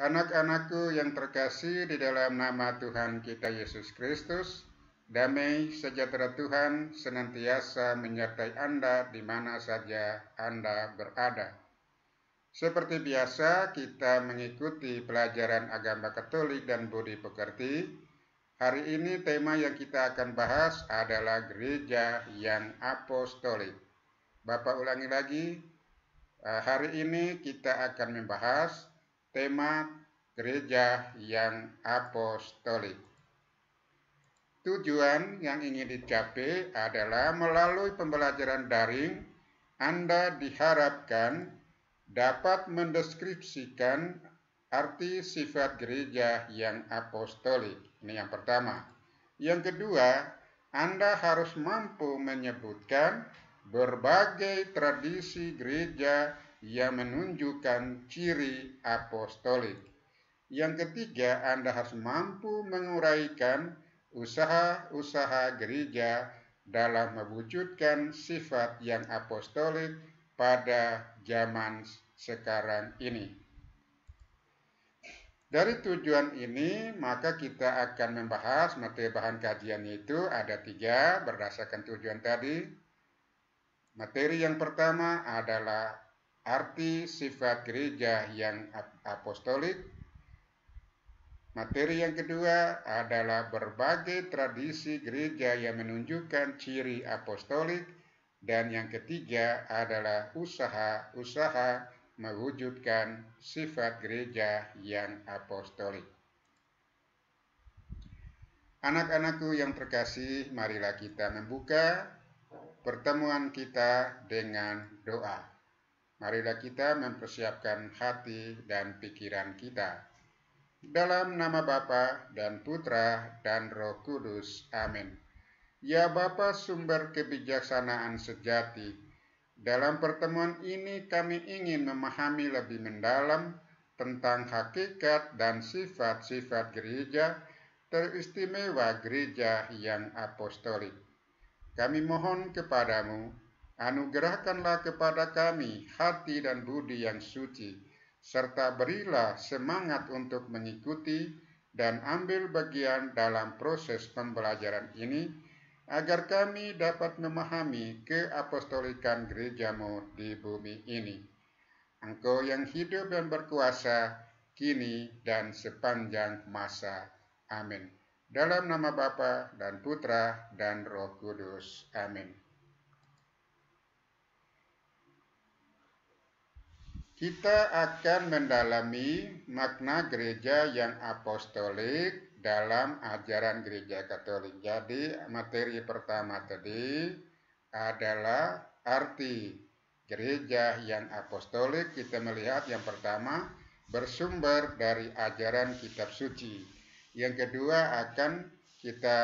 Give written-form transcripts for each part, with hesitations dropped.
Anak-anakku yang terkasih di dalam nama Tuhan kita Yesus Kristus, damai sejahtera Tuhan senantiasa menyertai Anda di mana saja Anda berada. Seperti biasa, kita mengikuti pelajaran agama Katolik dan budi pekerti. Hari ini tema yang kita akan bahas adalah gereja yang apostolik. Bapak ulangi lagi, hari ini kita akan membahas tema gereja yang apostolik. Tujuan yang ingin dicapai adalah melalui pembelajaran daring, Anda diharapkan dapat mendeskripsikan arti sifat gereja yang apostolik. Ini yang pertama. Yang kedua, Anda harus mampu menyebutkan berbagai tradisi gereja yang menunjukkan ciri apostolik. Yang ketiga, Anda harus mampu menguraikan usaha-usaha gereja dalam mewujudkan sifat yang apostolik pada zaman sekarang ini. Dari tujuan ini, maka kita akan membahas materi bahan kajian itu ada 3 berdasarkan tujuan tadi. Materi yang pertama adalah arti sifat gereja yang apostolik. Materi yang kedua adalah berbagai tradisi gereja yang menunjukkan ciri apostolik. Dan yang ketiga adalah usaha-usaha mewujudkan sifat gereja yang apostolik. Anak-anakku yang terkasih, marilah kita membuka pertemuan kita dengan doa. Marilah kita mempersiapkan hati dan pikiran kita. Dalam nama Bapa dan Putra dan Roh Kudus. Amin. Ya Bapa, sumber kebijaksanaan sejati, dalam pertemuan ini kami ingin memahami lebih mendalam tentang hakikat dan sifat-sifat gereja, teristimewa gereja yang apostolik. Kami mohon kepadamu, anugerahkanlah kepada kami hati dan budi yang suci, serta berilah semangat untuk mengikuti dan ambil bagian dalam proses pembelajaran ini, agar kami dapat memahami keapostolikan gerejamu di bumi ini. Engkau yang hidup dan berkuasa, kini dan sepanjang masa. Amin. Dalam nama Bapa dan Putra dan Roh Kudus. Amin. Kita akan mendalami makna gereja yang apostolik dalam ajaran gereja Katolik. Jadi materi pertama tadi adalah arti gereja yang apostolik. Kita melihat yang pertama bersumber dari ajaran kitab suci. Yang kedua akan kita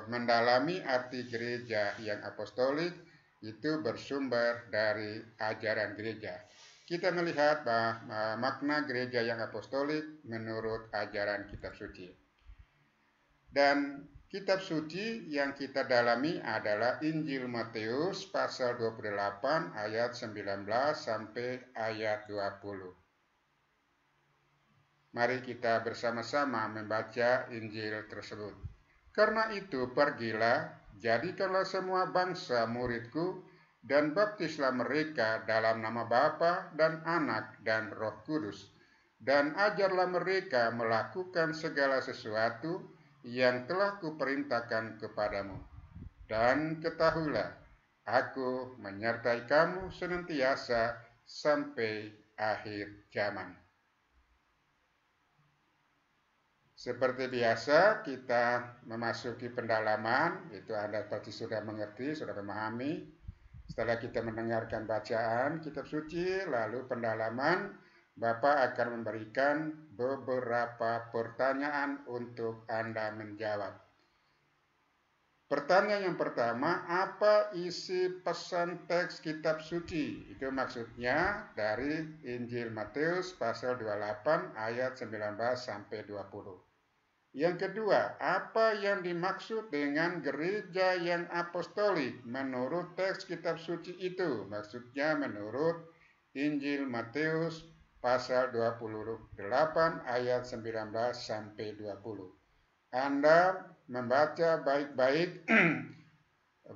mendalami arti gereja yang apostolik, itu bersumber dari ajaran gereja. Kita melihat bahwa makna gereja yang apostolik menurut ajaran kitab suci. Dan kitab suci yang kita dalami adalah Injil Matius pasal 28 ayat 19 sampai ayat 20. Mari kita bersama-sama membaca Injil tersebut. Karena itu pergilah, jadikanlah semua bangsa muridku, dan baptislah mereka dalam nama Bapa dan Anak dan Roh Kudus, dan ajarlah mereka melakukan segala sesuatu yang telah kuperintahkan kepadamu. Dan ketahuilah, aku menyertai kamu senantiasa sampai akhir zaman. Seperti biasa, kita memasuki pendalaman, itu Anda pasti sudah mengerti, sudah memahami. Setelah kita mendengarkan bacaan kitab suci, lalu pendalaman, Bapak akan memberikan beberapa pertanyaan untuk Anda menjawab. Pertanyaan yang pertama, apa isi pesan teks kitab suci? Itu maksudnya dari Injil Matius pasal 28 ayat 19 sampai 20. Yang kedua, apa yang dimaksud dengan gereja yang apostolik menurut teks kitab suci itu? Maksudnya menurut Injil Matius pasal 28 ayat 19 sampai 20. Anda membaca baik-baik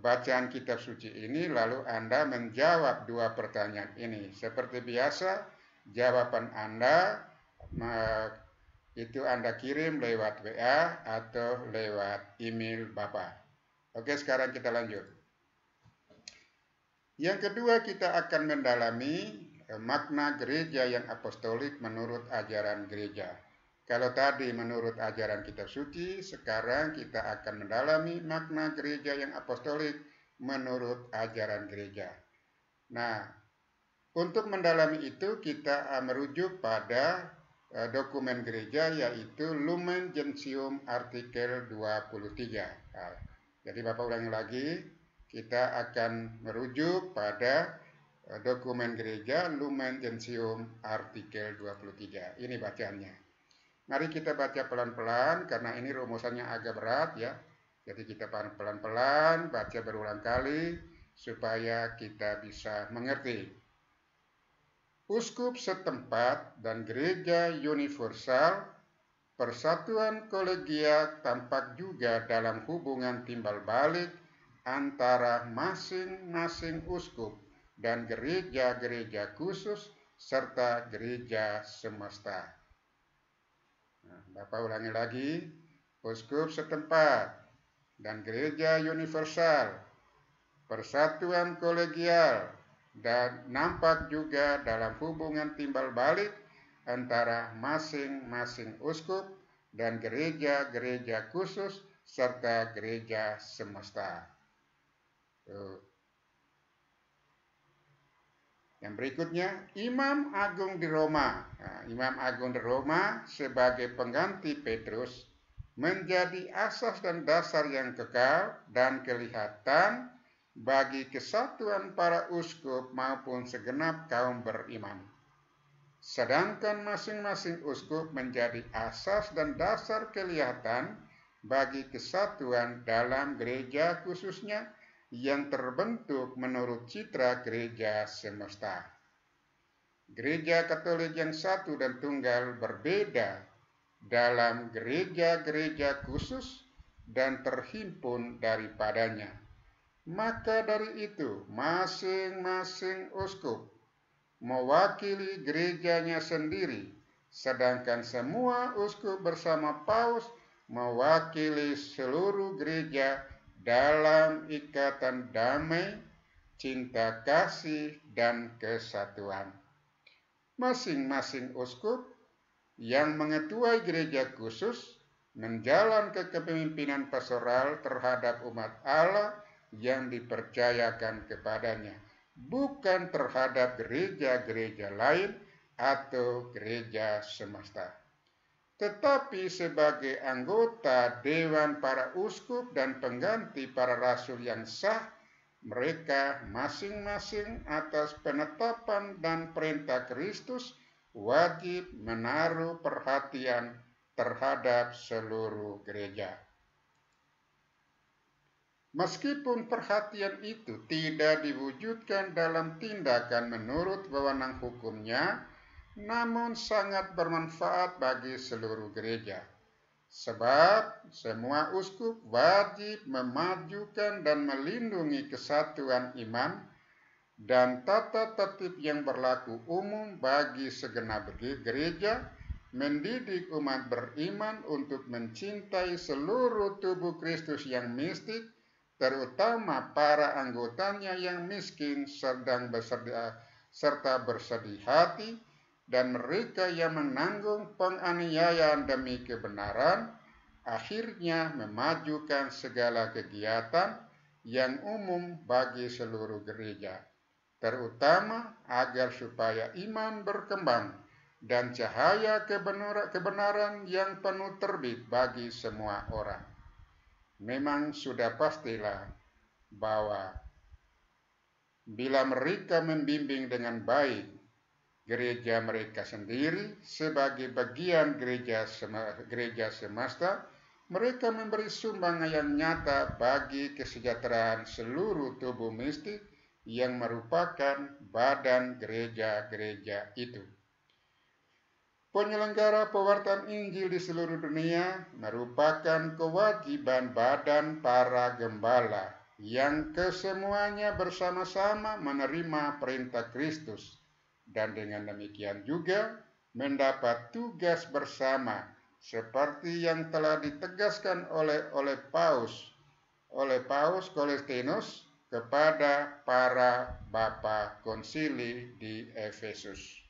bacaan kitab suci ini, lalu Anda menjawab dua pertanyaan ini. Seperti biasa, jawaban Anda itu Anda kirim lewat WA atau lewat email Bapak. Oke, sekarang kita lanjut. Yang kedua, kita akan mendalami makna gereja yang apostolik menurut ajaran gereja. Kalau tadi menurut ajaran kitab suci, sekarang kita akan mendalami makna gereja yang apostolik menurut ajaran gereja. Nah, untuk mendalami itu kita merujuk pada dokumen gereja, yaitu Lumen Gentium artikel 23. Nah, jadi Bapak ulangi lagi, kita akan merujuk pada dokumen gereja Lumen Gentium artikel 23. Ini bacaannya. Mari kita baca pelan-pelan karena ini rumusannya agak berat ya. Jadi kita pelan-pelan baca berulang kali supaya kita bisa mengerti. Uskup setempat dan gereja universal, persatuan kolegial tampak juga dalam hubungan timbal balik antara masing-masing uskup dan gereja-gereja khusus serta gereja semesta. Nah, Bapak ulangi lagi, uskup setempat dan gereja universal, persatuan kolegial, dan nampak juga dalam hubungan timbal balik antara masing-masing uskup dan gereja-gereja khusus serta gereja semesta. Yang berikutnya, Imam Agung di Roma. Nah, Imam Agung di Roma sebagai pengganti Petrus menjadi asas dan dasar yang kekal dan kelihatan bagi kesatuan para uskup maupun segenap kaum beriman. Sedangkan masing-masing uskup menjadi asas dan dasar kelihatan bagi kesatuan dalam gereja khususnya yang terbentuk menurut citra gereja semesta. Gereja Katolik yang satu dan tunggal berbeda dalam gereja-gereja khusus dan terhimpun daripadanya. Maka dari itu, masing-masing uskup mewakili gerejanya sendiri, sedangkan semua uskup bersama paus mewakili seluruh gereja dalam ikatan damai, cinta kasih, dan kesatuan. Masing-masing uskup yang mengetuai gereja khusus menjalankan kepemimpinan pastoral terhadap umat Allah yang dipercayakan kepadanya, bukan terhadap gereja-gereja lain atau gereja semesta. Tetapi sebagai anggota Dewan para Uskup dan pengganti para rasul yang sah, mereka masing-masing atas penetapan dan perintah Kristus wajib menaruh perhatian terhadap seluruh gereja. Meskipun perhatian itu tidak diwujudkan dalam tindakan menurut wewenang hukumnya, namun sangat bermanfaat bagi seluruh gereja. Sebab semua uskup wajib memajukan dan melindungi kesatuan iman dan tata tertib yang berlaku umum bagi segenap gereja, mendidik umat beriman untuk mencintai seluruh tubuh Kristus yang mistik, terutama para anggotanya yang miskin serta bersedih hati, dan mereka yang menanggung penganiayaan demi kebenaran, akhirnya memajukan segala kegiatan yang umum bagi seluruh gereja, terutama agar supaya iman berkembang dan cahaya kebenaran yang penuh terbit bagi semua orang. Memang sudah pastilah bahwa bila mereka membimbing dengan baik gereja mereka sendiri sebagai bagian gereja semesta, mereka memberi sumbangan yang nyata bagi kesejahteraan seluruh tubuh mistik yang merupakan badan gereja-gereja itu. Penyelenggara pewartaan Injil di seluruh dunia merupakan kewajiban badan para gembala yang kesemuanya bersama-sama menerima perintah Kristus dan dengan demikian juga mendapat tugas bersama seperti yang telah ditegaskan oleh Paus Kolestinus kepada para bapa konsili di Efesus.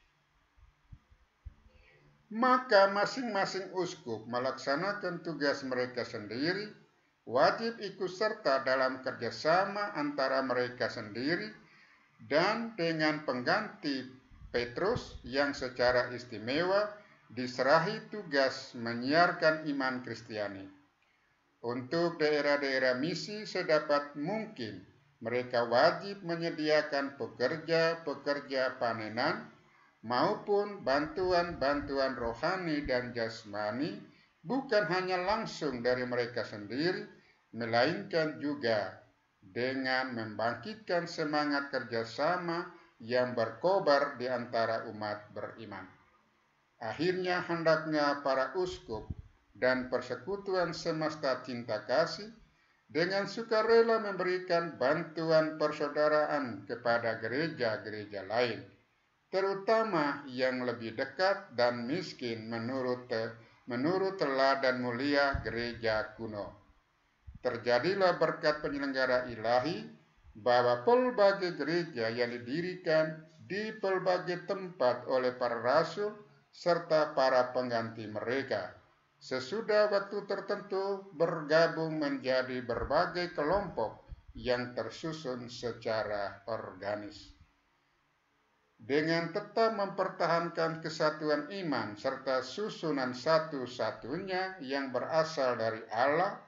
Maka masing-masing uskup melaksanakan tugas mereka sendiri, wajib ikut serta dalam kerjasama antara mereka sendiri dan dengan pengganti Petrus yang secara istimewa diserahi tugas menyiarkan iman Kristiani. Untuk daerah-daerah misi sedapat mungkin, mereka wajib menyediakan pekerja-pekerja panenan maupun bantuan-bantuan rohani dan jasmani bukan hanya langsung dari mereka sendiri, melainkan juga dengan membangkitkan semangat kerjasama yang berkobar di antara umat beriman. Akhirnya hendaknya para uskup dan persekutuan semesta cinta kasih dengan sukarela memberikan bantuan persaudaraan kepada gereja-gereja lain, terutama yang lebih dekat dan miskin menurut teladan mulia gereja kuno. Terjadilah berkat penyelenggara ilahi bahwa pelbagai gereja yang didirikan di pelbagai tempat oleh para rasul serta para pengganti mereka sesudah waktu tertentu bergabung menjadi berbagai kelompok yang tersusun secara organis. Dengan tetap mempertahankan kesatuan iman serta susunan satu-satunya yang berasal dari Allah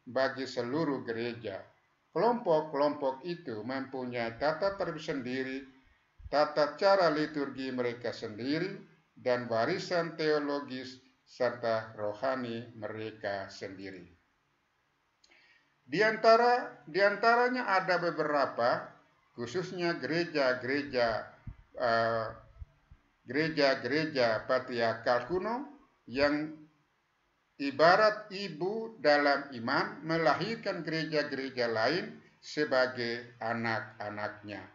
bagi seluruh gereja, kelompok-kelompok itu mempunyai tata tertib sendiri, tata cara liturgi mereka sendiri, dan warisan teologis serta rohani mereka sendiri. Di antaranya ada beberapa, khususnya gereja-gereja patriarkal kuno yang ibarat ibu dalam iman melahirkan gereja-gereja lain sebagai anak-anaknya.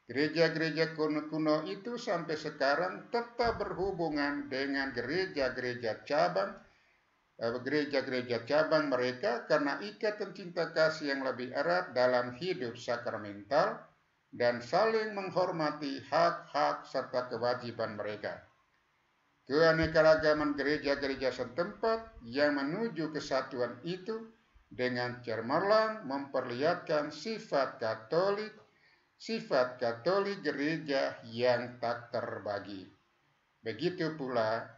Gereja-gereja kuno itu sampai sekarang tetap berhubungan dengan gereja-gereja cabang mereka karena ikatan cinta kasih yang lebih erat dalam hidup sakramental dan saling menghormati hak-hak serta kewajiban mereka. Keanekaragaman gereja-gereja setempat yang menuju kesatuan itu dengan cemerlang memperlihatkan sifat Katolik gereja yang tak terbagi. Begitu pula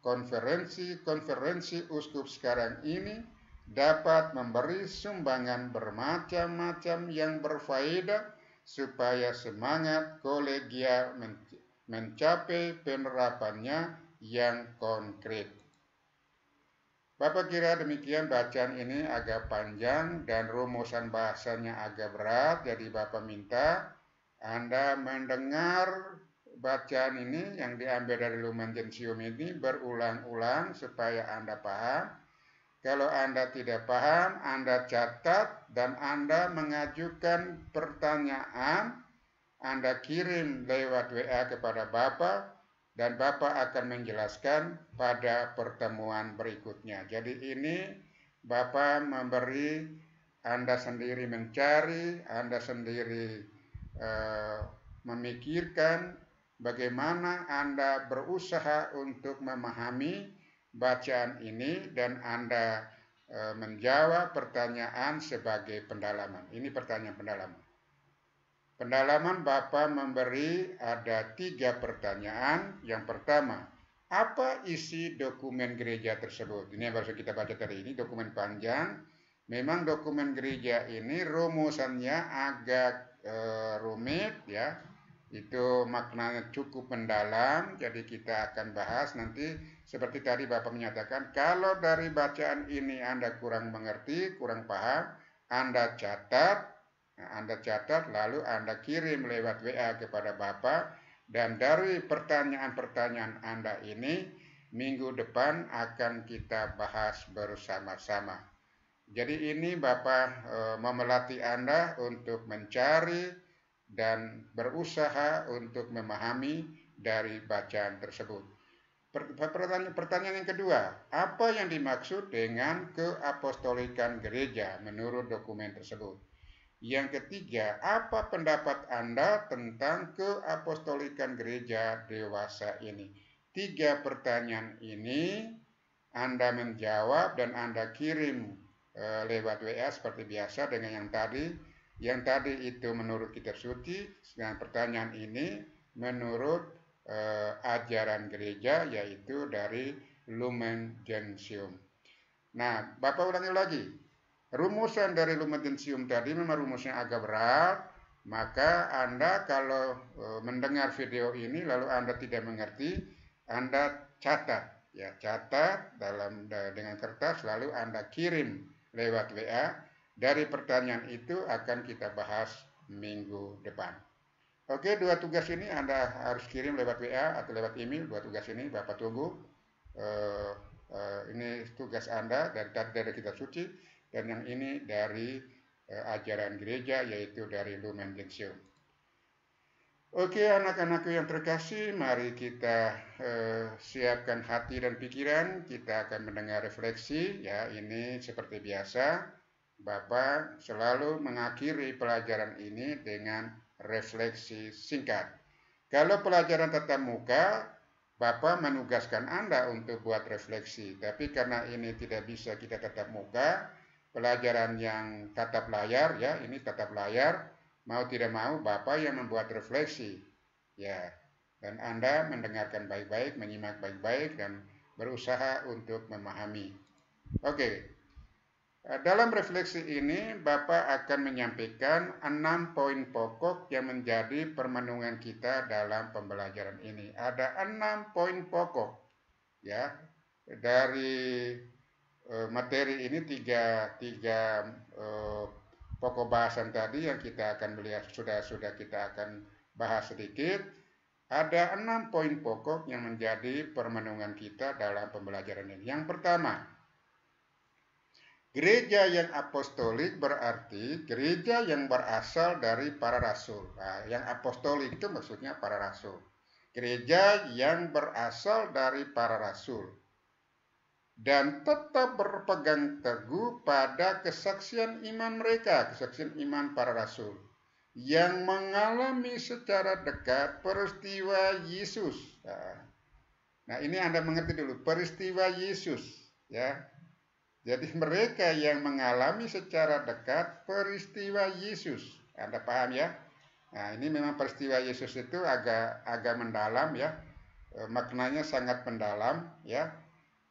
konferensi uskup sekarang ini dapat memberi sumbangan bermacam-macam yang berfaedah supaya semangat kolegial mencapai penerapannya yang konkret. Bapak kira demikian bacaan ini agak panjang dan rumusan bahasanya agak berat, jadi Bapak minta Anda mendengar bacaan ini yang diambil dari Lumen Gentium ini berulang-ulang supaya Anda paham. Kalau Anda tidak paham, Anda catat dan Anda mengajukan pertanyaan, Anda kirim lewat WA kepada Bapak, dan Bapak akan menjelaskan pada pertemuan berikutnya. Jadi ini Bapak memberi, Anda sendiri mencari, Anda sendiri memikirkan bagaimana Anda berusaha untuk memahami bacaan ini dan Anda menjawab pertanyaan sebagai pendalaman. Ini pertanyaan pendalaman. Pendalaman Bapak memberi ada 3 pertanyaan. Yang pertama, apa isi dokumen gereja tersebut? Ini yang baru kita baca tadi, ini dokumen panjang. Memang dokumen gereja ini rumusannya agak rumit ya. Itu maknanya cukup mendalam, jadi kita akan bahas nanti. Seperti tadi Bapak menyatakan, kalau dari bacaan ini Anda kurang mengerti, kurang paham, Anda catat lalu Anda kirim lewat WA kepada Bapak, Dan dari pertanyaan-pertanyaan Anda ini, minggu depan akan kita bahas bersama-sama. Jadi ini Bapak mau melatih Anda untuk mencari dan berusaha untuk memahami dari bacaan tersebut. Pertanyaan yang kedua, apa yang dimaksud dengan keapostolikan gereja menurut dokumen tersebut? Yang ketiga, apa pendapat Anda tentang keapostolikan gereja dewasa ini? 3 pertanyaan ini Anda menjawab dan Anda kirim lewat WA seperti biasa dengan yang tadi. Yang tadi itu menurut kitab suci, dengan pertanyaan ini menurut ajaran gereja, yaitu dari Lumen Gentium. Nah, Bapak ulangi lagi. Rumusan dari Lumen Gentium tadi memang rumusnya agak berat, maka Anda kalau mendengar video ini lalu Anda tidak mengerti, Anda catat, ya, catat dengan kertas lalu Anda kirim lewat WA. Dari pertanyaan itu akan kita bahas minggu depan. Oke, 2 tugas ini Anda harus kirim lewat WA atau lewat email. 2 tugas ini Bapak tunggu. Ini tugas Anda dari kitab suci, dan yang ini dari ajaran gereja, yaitu dari Lumen Gentium. Oke, anak-anakku yang terkasih, mari kita siapkan hati dan pikiran. Kita akan mendengar refleksi. Ya, ini seperti biasa, Bapak selalu mengakhiri pelajaran ini dengan refleksi singkat. Kalau pelajaran tatap muka, Bapak menugaskan Anda untuk buat refleksi. Tapi karena ini tidak bisa kita tatap muka, pelajaran yang tatap layar, ya, ini tatap layar, mau tidak mau Bapak yang membuat refleksi. Ya, dan Anda mendengarkan baik-baik, menyimak baik-baik, dan berusaha untuk memahami. Oke. Dalam refleksi ini, Bapak akan menyampaikan 6 poin pokok yang menjadi permenungan kita dalam pembelajaran ini. Ada 6 poin pokok, ya, dari materi ini, tiga pokok bahasan tadi yang kita akan melihat, sudah kita akan bahas sedikit. Ada 6 poin pokok yang menjadi permenungan kita dalam pembelajaran ini. Yang pertama, gereja yang apostolik berarti gereja yang berasal dari para rasul. Nah, yang apostolik itu maksudnya para rasul. Gereja yang berasal dari para rasul dan tetap berpegang teguh pada kesaksian iman mereka, kesaksian iman para rasul, yang mengalami secara dekat peristiwa Yesus. Nah, ini Anda mengerti dulu, peristiwa Yesus, ya. Jadi mereka yang mengalami secara dekat peristiwa Yesus. Anda paham ya? Nah, ini memang peristiwa Yesus itu agak mendalam, ya. Maknanya sangat mendalam, ya.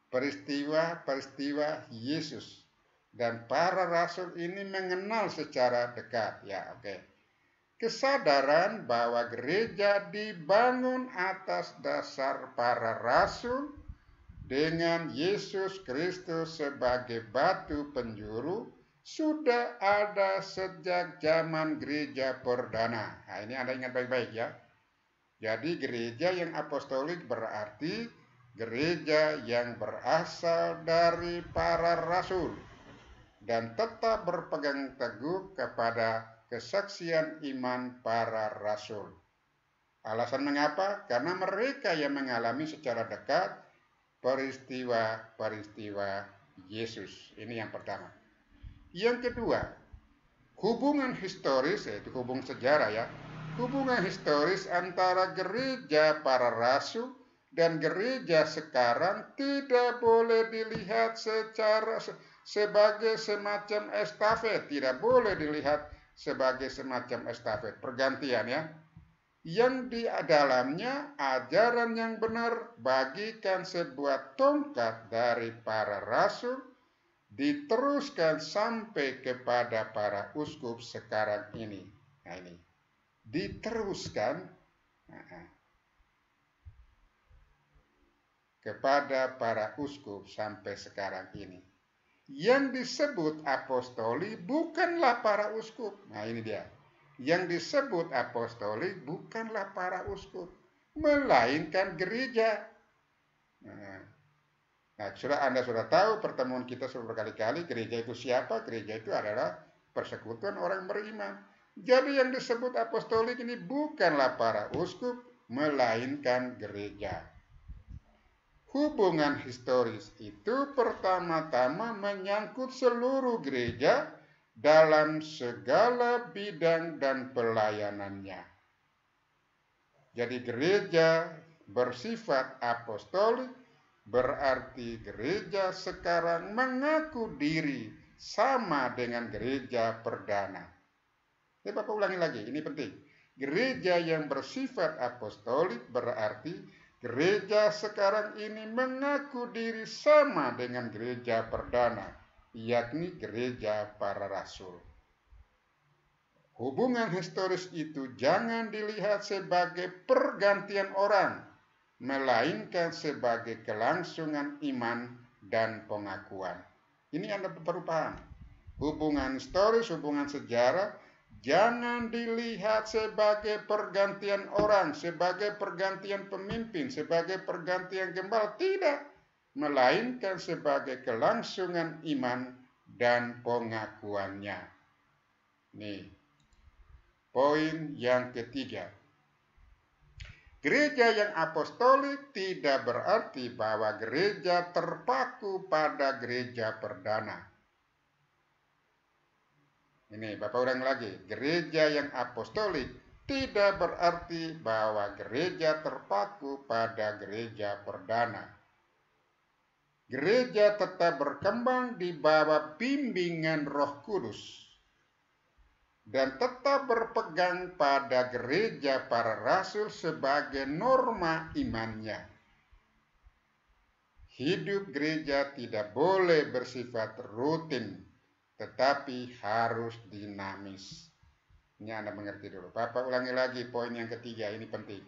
Peristiwa Yesus. Dan para rasul ini mengenal secara dekat, ya, oke. Kesadaran bahwa gereja dibangun atas dasar para rasul dengan Yesus Kristus sebagai batu penjuru sudah ada sejak zaman gereja perdana. Nah, ini Anda ingat baik-baik, ya. Jadi gereja yang apostolik berarti gereja yang berasal dari para rasul dan tetap berpegang teguh kepada kesaksian iman para rasul. Alasan mengapa? Karena mereka yang mengalami secara dekat peristiwa Yesus. Ini yang pertama. Yang kedua, hubungan historis, yaitu hubungan sejarah, ya. Hubungan historis antara gereja para rasul dan gereja sekarang tidak boleh dilihat sebagai semacam estafet, tidak boleh dilihat sebagai semacam estafet, pergantian, ya. Yang di dalamnya ajaran yang benar bagikan sebuah tongkat dari para rasul diteruskan sampai kepada para uskup sekarang ini. Nah, ini diteruskan kepada para uskup sampai sekarang ini. Yang disebut apostoli bukanlah para uskup. Nah, ini dia. Yang disebut apostolik bukanlah para uskup, melainkan gereja. Nah, Anda sudah tahu pertemuan kita sudah berkali-kali, gereja itu siapa? Gereja itu adalah persekutuan orang beriman. Jadi yang disebut apostolik ini bukanlah para uskup, melainkan gereja. Hubungan historis itu pertama-tama menyangkut seluruh gereja dalam segala bidang dan pelayanannya. Jadi gereja bersifat apostolik, berarti gereja sekarang mengaku diri sama dengan gereja perdana. Jadi Bapak ulangi lagi, ini penting. Gereja yang bersifat apostolik berarti gereja sekarang ini mengaku diri sama dengan gereja perdana, yakni gereja para rasul. Hubungan historis itu jangan dilihat sebagai pergantian orang, melainkan sebagai kelangsungan iman dan pengakuan. Ini Anda perlu paham. Hubungan historis, hubungan sejarah, jangan dilihat sebagai pergantian orang, sebagai pergantian pemimpin, sebagai pergantian gembala. Tidak. Melainkan sebagai kelangsungan iman dan pengakuannya. Nih, poin yang ketiga. Gereja yang apostolik tidak berarti bahwa gereja terpaku pada gereja perdana. Ini Bapak ulang lagi, gereja yang apostolik tidak berarti bahwa gereja terpaku pada gereja perdana. Gereja tetap berkembang di bawah bimbingan Roh Kudus dan tetap berpegang pada gereja para rasul sebagai norma imannya. Hidup gereja tidak boleh bersifat rutin, tetapi harus dinamis. Ini Anda mengerti dulu. Bapak ulangi lagi poin yang ketiga, ini penting.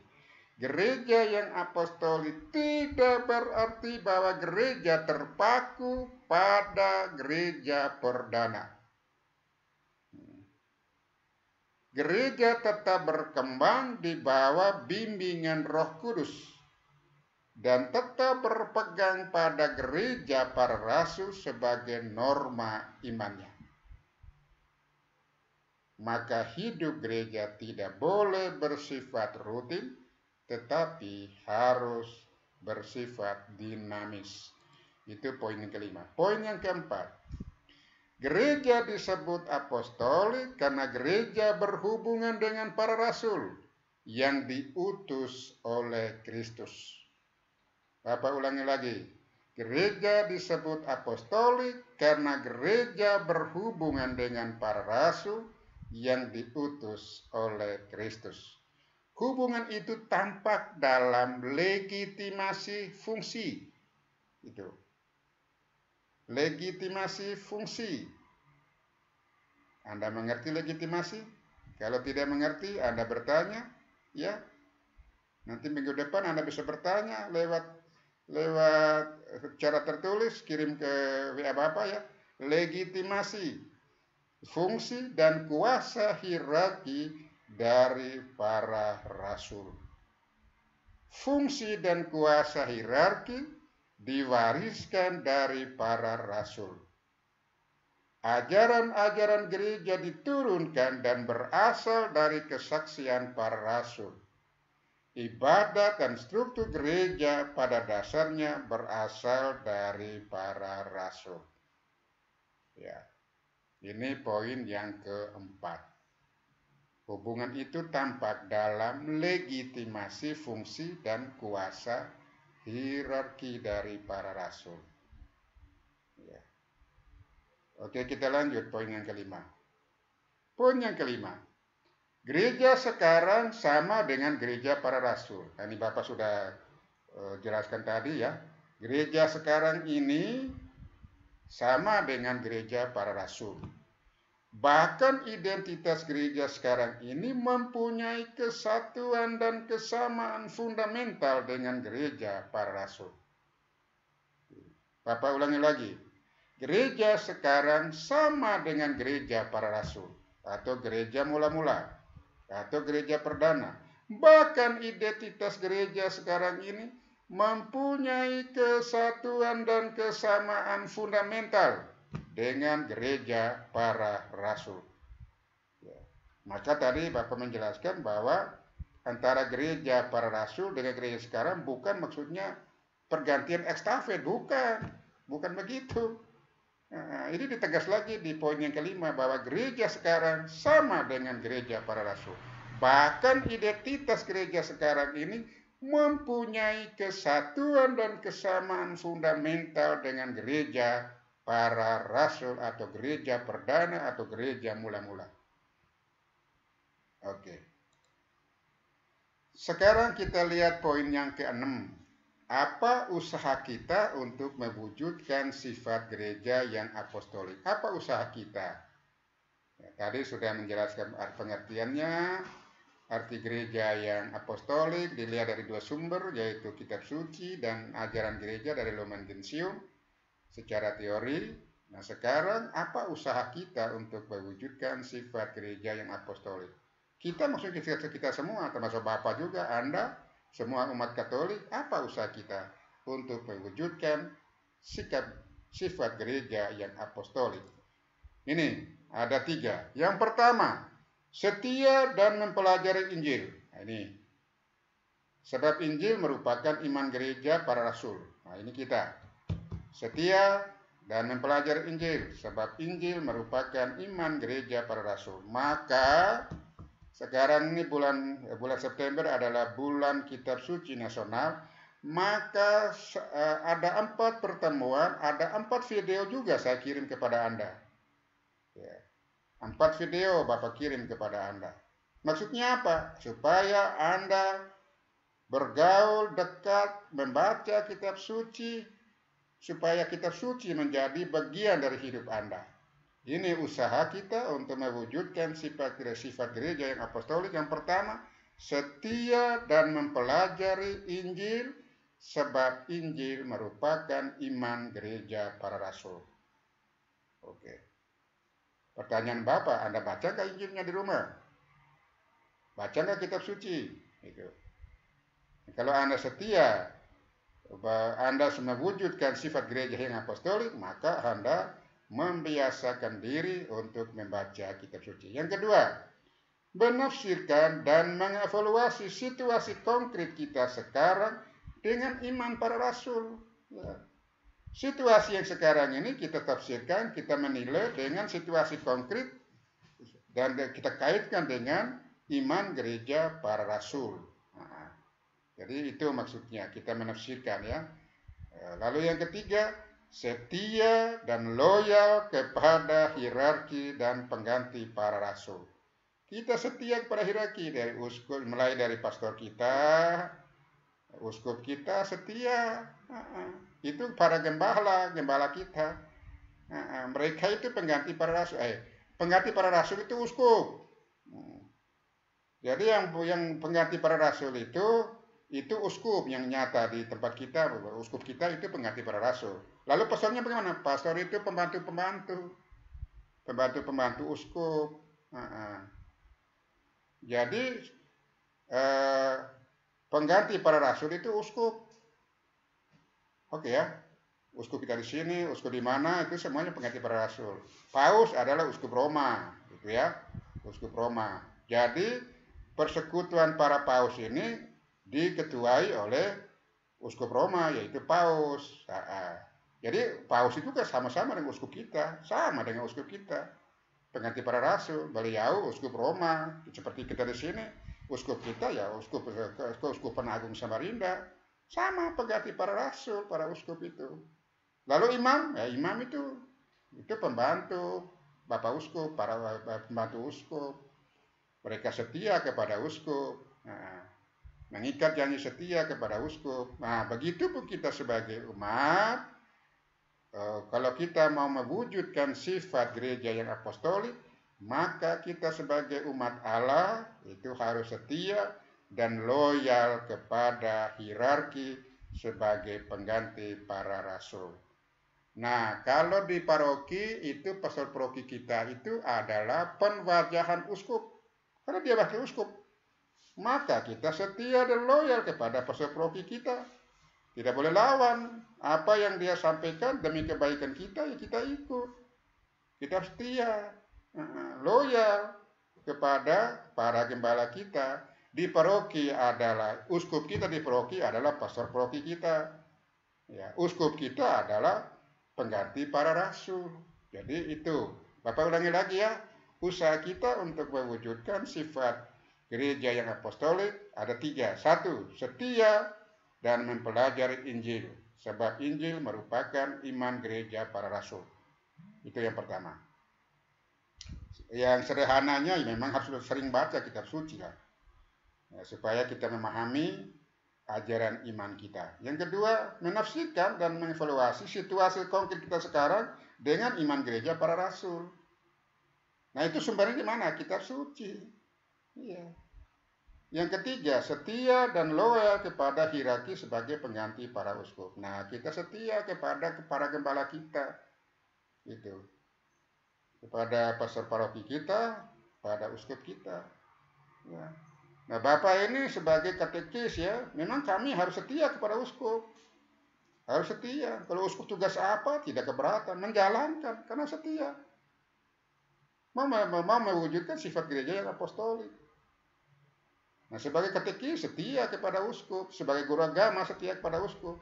Gereja yang apostolik tidak berarti bahwa gereja terpaku pada gereja perdana. Gereja tetap berkembang di bawah bimbingan Roh Kudus dan tetap berpegang pada gereja para rasul sebagai norma imannya. Maka hidup gereja tidak boleh bersifat rutin, tetapi harus bersifat dinamis. Itu poin yang kelima. Poin yang keempat. Gereja disebut apostolik karena gereja berhubungan dengan para rasul yang diutus oleh Kristus. Bapak ulangi lagi. Gereja disebut apostolik karena gereja berhubungan dengan para rasul yang diutus oleh Kristus. Hubungan itu tampak dalam legitimasi fungsi. Itu. Legitimasi fungsi. Anda mengerti legitimasi? Kalau tidak mengerti, Anda bertanya, ya. Nanti minggu depan Anda bisa bertanya lewat cara tertulis, kirim ke WA Bapak ya. Legitimasi, fungsi dan kuasa hierarki dari para rasul. Fungsi dan kuasa hierarki diwariskan dari para rasul. Ajaran-ajaran gereja diturunkan dan berasal dari kesaksian para rasul. Ibadat dan struktur gereja pada dasarnya berasal dari para rasul. Ya, ini poin yang keempat. Hubungan itu tampak dalam legitimasi fungsi dan kuasa hierarki dari para rasul. Ya. Oke, kita lanjut poin yang kelima. Poin yang kelima. Gereja sekarang sama dengan gereja para rasul. Nah, ini Bapak sudah jelaskan tadi ya. Gereja sekarang ini sama dengan gereja para rasul. Bahkan identitas gereja sekarang ini mempunyai kesatuan dan kesamaan fundamental dengan gereja para rasul. Bapak ulangi lagi. Gereja sekarang sama dengan gereja para rasul atau gereja mula-mula atau gereja perdana, Bahkan identitas gereja sekarang ini mempunyai kesatuan dan kesamaan fundamental dengan gereja para rasul. Ya. Maka tadi Bapak menjelaskan bahwa antara gereja para rasul dengan gereja sekarang bukan maksudnya pergantian estafet, bukan begitu. Nah, ini ditegas lagi di poin yang kelima bahwa gereja sekarang sama dengan gereja para rasul. Bahkan identitas gereja sekarang ini mempunyai kesatuan dan kesamaan fundamental dengan gereja para rasul atau gereja perdana atau gereja mula-mula. Oke. Sekarang kita lihat poin yang ke-6. Apa usaha kita untuk mewujudkan sifat gereja yang apostolik? Apa usaha kita? Ya, tadi sudah menjelaskan pengertiannya. Arti gereja yang apostolik dilihat dari dua sumber, yaitu kitab suci dan ajaran gereja dari Lumen Gentium secara teori. Nah, sekarang apa usaha kita untuk mewujudkan sifat gereja yang apostolik? Kita maksudnya kita semua, termasuk Bapak juga, Anda, semua umat Katolik, apa usaha kita untuk mewujudkan sifat gereja yang apostolik? Ini ada 3. Yang pertama, setia dan mempelajari Injil. Nah, ini sebab Injil merupakan iman gereja para rasul. Nah, ini kita setia dan mempelajari Injil, sebab Injil merupakan iman gereja para rasul. Maka sekarang ini bulan September adalah bulan kitab suci nasional, maka ada 4 pertemuan, ada 4 video juga saya kirim kepada Anda. Ya, 4 video Bapak kirim kepada Anda. Maksudnya apa? Supaya Anda bergaul dekat, membaca kitab suci, supaya kitab suci menjadi bagian dari hidup Anda. Ini usaha kita untuk mewujudkan sifat gereja yang apostolik. Yang pertama, setia dan mempelajari Injil, sebab Injil merupakan iman gereja para rasul. Oke. Pertanyaan Bapak, Anda baca nggak Injilnya di rumah? Baca nggak kitab suci? Itu. Kalau Anda setia, Anda mewujudkan sifat gereja yang apostolik, maka Anda membiasakan diri untuk membaca kitab suci. Yang kedua, menafsirkan dan mengevaluasi situasi konkret kita sekarang dengan iman para rasul. Ya. Situasi yang sekarang ini kita tafsirkan, kita menilai dengan situasi konkret dan kita kaitkan dengan iman gereja para rasul. Nah, jadi itu maksudnya kita menafsirkan ya. Lalu yang ketiga, setia dan loyal kepada hierarki dan pengganti para rasul. Kita setia kepada hierarki dari uskup, mulai dari pastor kita, uskup kita setia. Itu para gembala kita. Mereka itu pengganti para rasul. Pengganti para rasul itu uskup. Jadi yang pengganti para rasul itu uskup yang nyata di tempat kita. Uskup kita itu pengganti para rasul. Lalu pastornya bagaimana? Pastor itu pembantu uskup. Jadi pengganti para rasul itu uskup. Oke ya, uskup kita di sini, uskup di mana, itu semuanya pengganti para rasul. Paus adalah uskup Roma, gitu ya, uskup Roma. Jadi persekutuan para paus ini diketuai oleh uskup Roma, yaitu Paus. Jadi Paus itu kan sama-sama dengan uskup kita, pengganti para rasul. Beliau uskup Roma, seperti kita di sini, uskup kita ya uskupan Agung Samarinda, sama pengganti para rasul, para uskup itu. Lalu imam, ya imam itu pembantu bapak uskup, para pembantu uskup. Mereka setia kepada uskup. Mengikat janji setia kepada uskup. Nah, begitu pun kita sebagai umat, kalau kita mau mewujudkan sifat gereja yang apostolik, maka kita sebagai umat Allah itu harus setia dan loyal kepada hierarki sebagai pengganti para rasul. Nah, kalau di paroki itu pastor paroki kita itu adalah penwajahan uskup. Karena dia wakil uskup. maka kita setia dan loyal kepada pastor paroki kita. Tidak boleh lawan. Apa yang dia sampaikan demi kebaikan kita, ya kita ikut. Kita setia, loyal kepada para gembala kita. Di paroki adalah, uskup kita di paroki adalah pastor paroki kita. Ya, uskup kita adalah pengganti para rasul. Jadi itu, Bapak ulangi lagi ya, usaha kita untuk mewujudkan sifat gereja yang apostolik ada 3. 1, setia dan mempelajari Injil. Sebab Injil merupakan iman gereja para rasul. Itu yang pertama. Yang sederhananya memang harus sering baca kitab suci lah. Ya, supaya kita memahami ajaran iman kita. Yang kedua, menafsirkan dan mengevaluasi situasi konkret kita sekarang dengan iman gereja para rasul. Nah, itu sumbernya di mana? Kitab suci. Iya. Yang ketiga, setia dan loyal kepada hierarki sebagai pengganti para uskup. Nah, kita setia kepada para gembala kita. Itu. Kepada pastor paroki kita, pada uskup kita. Ya. Nah, Bapak ini sebagai katekis ya, memang kami harus setia kepada uskup. Harus setia. Kalau uskup tugas apa, tidak keberatan, menjalankan karena setia. Mau mewujudkan sifat gereja yang apostolik. Nah, sebagai katekis setia kepada uskup, sebagai guru agama setia kepada uskup.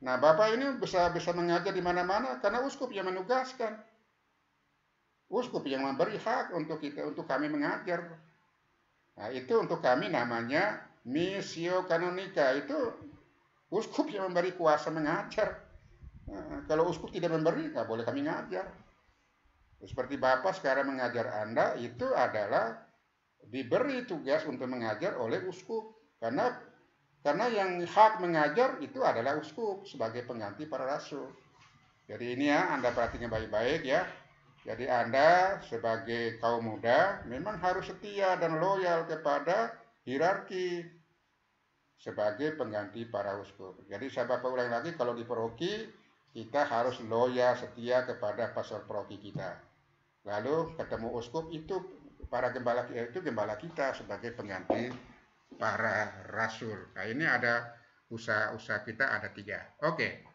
Nah, Bapak ini bisa mengajar di mana-mana karena uskup yang menugaskan. Uskup yang memberi hak untuk kita, untuk kami mengajar. Nah, itu untuk kami namanya missio canonica. Itu uskup yang memberi kuasa mengajar. Nah, kalau uskup tidak memberi, nggak boleh kami ngajar. Seperti Bapak sekarang mengajar Anda, itu adalah diberi tugas untuk mengajar oleh uskup. Karena yang hak mengajar itu adalah uskup sebagai pengganti para rasul. Jadi ini ya, Anda perhatikan baik-baik ya. Jadi Anda sebagai kaum muda memang harus setia dan loyal kepada hierarki sebagai pengganti para uskup. Jadi saya Bapak ulang lagi, kalau di paroki kita harus loyal setia kepada pastor paroki kita. Lalu ketemu uskup itu para gembala kita sebagai pengganti para rasul. Nah, ini ada usaha kita ada 3. Oke.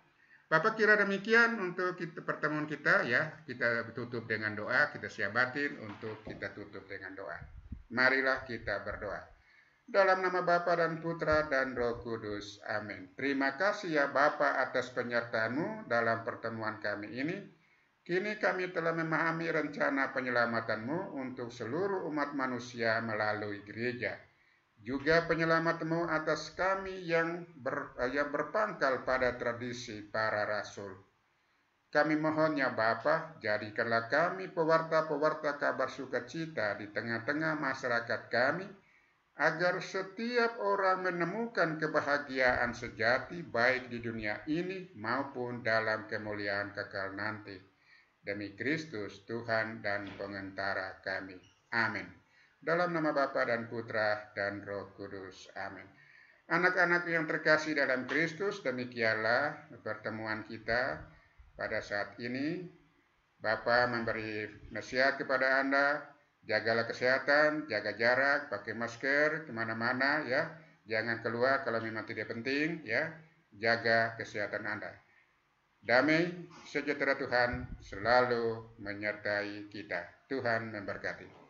Bapak kira demikian untuk pertemuan kita ya. Kita tutup dengan doa, kita siapatin untuk kita tutup dengan doa. Marilah kita berdoa. Dalam nama Bapa dan Putra dan Roh Kudus. Amin. Terima kasih ya Bapa atas penyertaan-Mu dalam pertemuan kami ini. Kini kami telah memahami rencana penyelamatanmu untuk seluruh umat manusia melalui gereja. Juga penyelamat-Mu atas kami yang berpangkal pada tradisi para rasul. Kami mohon ya Bapa, jadikanlah kami pewarta-pewarta kabar sukacita di tengah-tengah masyarakat kami, agar setiap orang menemukan kebahagiaan sejati baik di dunia ini maupun dalam kemuliaan kekal nanti. Demi Kristus, Tuhan dan pengantara kami. Amin. Dalam nama Bapa dan Putra dan Roh Kudus. Amin. Anak-anak yang terkasih dalam Kristus, demikianlah pertemuan kita pada saat ini. Bapa memberi nasihat kepada Anda, jagalah kesehatan, jaga jarak, pakai masker kemana-mana ya. Jangan keluar kalau memang tidak penting ya. Jaga kesehatan Anda. Damai sejahtera Tuhan selalu menyertai kita. Tuhan memberkati.